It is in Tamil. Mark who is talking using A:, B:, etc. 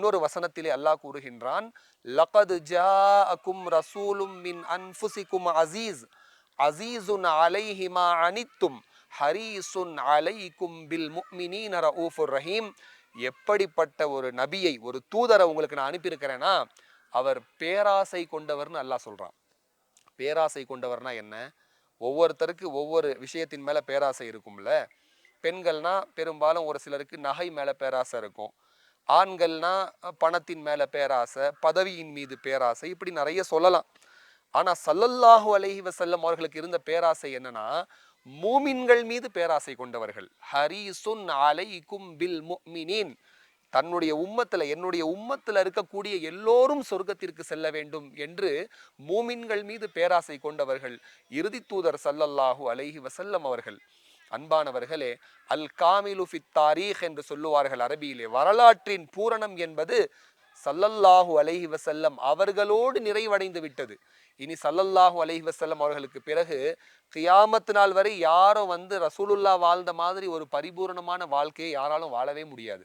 A: இன்னொரு வசனத்திலே அல்லாஹ் கூறுகின்றான், லகத் ஜாஅகும் ரசூலும் மின் அன்ஃபுசிகும் அஸீஸ் அஸீஸுன் அலைஹி மா அனித்தும் ஹரீஸுன் அலைக்கும் பில் முஃமினீன ரഊஃபுர் ரஹீம். எப்படிப்பட்ட ஒரு நபியை, ஒரு தூதரை உங்களுக்கு நான் அனுப்பியிருக்கிறேன்னா அவர் பேராசை கொண்டவர்னு அல்லாஹ் சொல்றான். பேராசை கொண்டவர்னா என்ன? ஒவ்வொருத்தருக்கு ஒவ்வொரு விஷயத்தின் மேல பேராசை இருக்கும்ல. பெண்கள்னா பெரும்பாலும் ஒரு சிலருக்கு நகை மேல பேராசை இருக்கும். ஆண்கள்னா பணத்தின் மேல பேராசை, பதவியின் மீது பேராசை, இப்படி நிறைய சொல்லலாம். ஆனா ஸல்லல்லாஹு அலைஹி வஸல்லம் அவர்களுக்கு இருந்த பேராசை என்னன்னா, மூமின்கள் மீது பேராசை கொண்டவர்கள். ஹரீசுன் அலைக்கும் பில் முஃமினீன். தன்னுடைய உம்மத்துல, என்னுடைய உம்மத்துல இருக்கக்கூடிய எல்லோரும் சொர்க்கத்திற்கு செல்ல வேண்டும் என்று மூமின்கள் மீது பேராசை கொண்டவர்கள் இறுதி தூதர் ஸல்லல்லாஹு அலைஹி வஸல்லம் அவர்கள். அன்பானவர்களே, அல் காமிலு ஃபித் தாரீக் என்று சொல்லுவார்கள் அரபியிலே. வரலாற்றின் பூரணம் என்பது ஸல்லல்லாஹு அலைஹி வஸல்லம் அவர்களோடு நிறைவடைந்து விட்டது. இனி ஸல்லல்லாஹு அலைஹி வஸல்லம் அவர்களுக்கு பிறகு கியாமத் நாள் வரை யாரும் ரசூலுல்லாஹ் வாழ்ந்த மாதிரி ஒரு பரிபூரணமான வாழ்க்கையை யாராலும் வாழவே முடியாது.